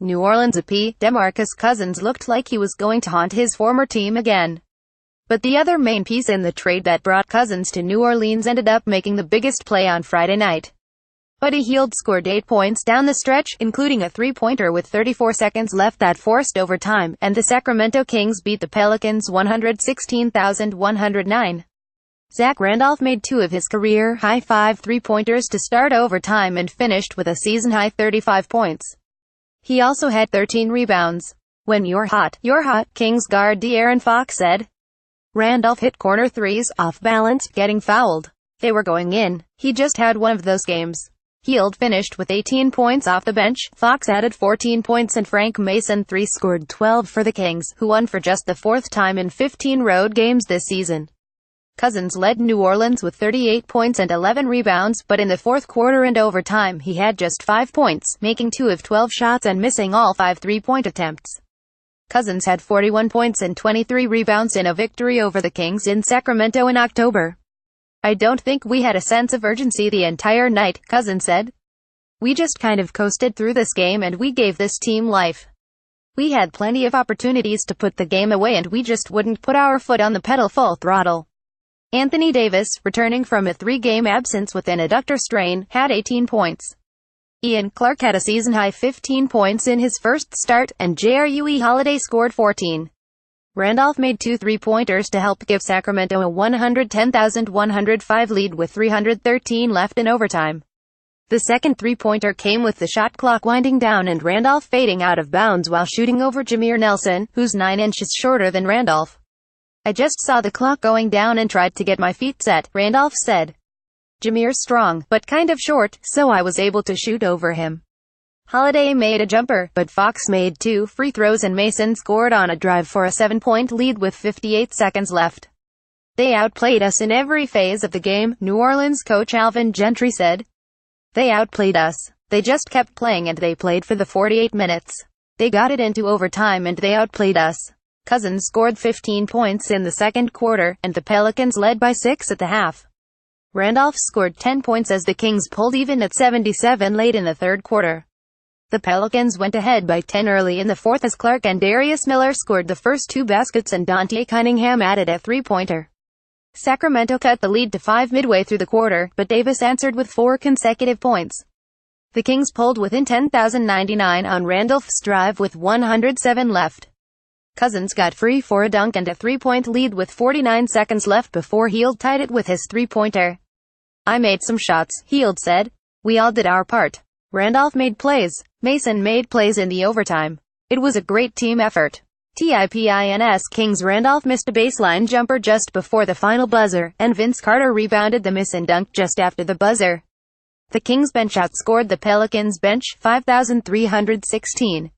New Orleans AP, DeMarcus Cousins looked like he was going to haunt his former team again. But the other main piece in the trade that brought Cousins to New Orleans ended up making the biggest play on Friday night. Buddy Hield scored 8 points down the stretch, including a three-pointer with 34 seconds left that forced overtime, and the Sacramento Kings beat the Pelicans 116,109. Zach Randolph made 2 of his career-high 5 three-pointers to start overtime and finished with a season-high 35 points. He also had 13 rebounds. "When you're hot, Kings guard De'Aaron Fox said. Randolph hit corner threes, off balance, getting fouled. They were going in. He just had one of those games." Hield finished with 18 points off the bench. Fox added 14 points and Frank Mason scored 12 for the Kings, who won for just the 4th time in 15 road games this season. Cousins led New Orleans with 38 points and 11 rebounds, but in the fourth quarter and overtime he had just 5 points, making 2 of 12 shots and missing all 5 three-point attempts. Cousins had 41 points and 23 rebounds in a victory over the Kings in Sacramento in October. "I don't think we had a sense of urgency the entire night," Cousins said. "We just kind of coasted through this game and we gave this team life. We had plenty of opportunities to put the game away and we just wouldn't put our foot on the pedal full throttle." Anthony Davis, returning from a 3-game absence with an adductor strain, had 18 points. Ian Clark had a season-high 15 points in his first start, and Jrue Holiday scored 14. Randolph made 2 three-pointers to help give Sacramento a 110,105 lead with 313 left in overtime. The second three-pointer came with the shot clock winding down and Randolph fading out of bounds while shooting over Jameer Nelson, who's 9 inches shorter than Randolph. "I just saw the clock going down and tried to get my feet set," Randolph said. "Jameer's strong, but kind of short, so I was able to shoot over him." Holiday made a jumper, but Fox made 2 free throws and Mason scored on a drive for a 7-point lead with 58 seconds left. "They outplayed us in every phase of the game," New Orleans coach Alvin Gentry said. "They outplayed us. They just kept playing and they played for the 48 minutes. They got it into overtime and they outplayed us." Cousins scored 15 points in the second quarter, and the Pelicans led by 6 at the half. Randolph scored 10 points as the Kings pulled even at 77 late in the third quarter. The Pelicans went ahead by 10 early in the fourth as Clark and Darius Miller scored the first 2 baskets and Dante Cunningham added a three-pointer. Sacramento cut the lead to 5 midway through the quarter, but Davis answered with 4 consecutive points. The Kings pulled within 10,099 on Randolph's drive with 107 left. Cousins got free for a dunk and a 3-point lead with 49 seconds left before Hield tied it with his three-pointer. "I made some shots," Hield said. "We all did our part. Randolph made plays. Mason made plays in the overtime. It was a great team effort." TIPINS Kings. Randolph missed a baseline jumper just before the final buzzer, and Vince Carter rebounded the miss and dunked just after the buzzer. The Kings bench outscored the Pelicans bench 5,316.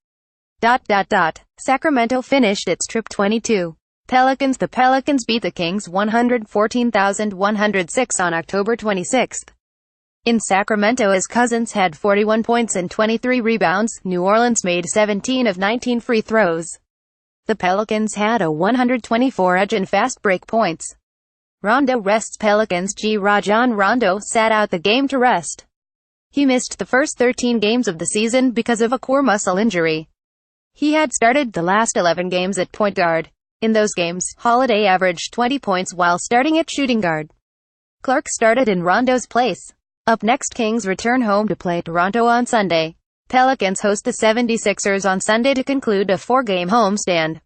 Sacramento finished its trip 22. Pelicans. The Pelicans beat the Kings 114,106 on October 26. In Sacramento as Cousins had 41 points and 23 rebounds, New Orleans made 17 of 19 free throws. The Pelicans had a 124 edge in fast break points. Rondo rests. Pelicans. Rajon Rondo sat out the game to rest. He missed the first 13 games of the season because of a core muscle injury. He had started the last 11 games at point guard. In those games, Holiday averaged 20 points while starting at shooting guard. Clark started in Rondo's place. Up next, Kings return home to play Toronto on Sunday. Pelicans host the 76ers on Sunday to conclude a 4-game homestand.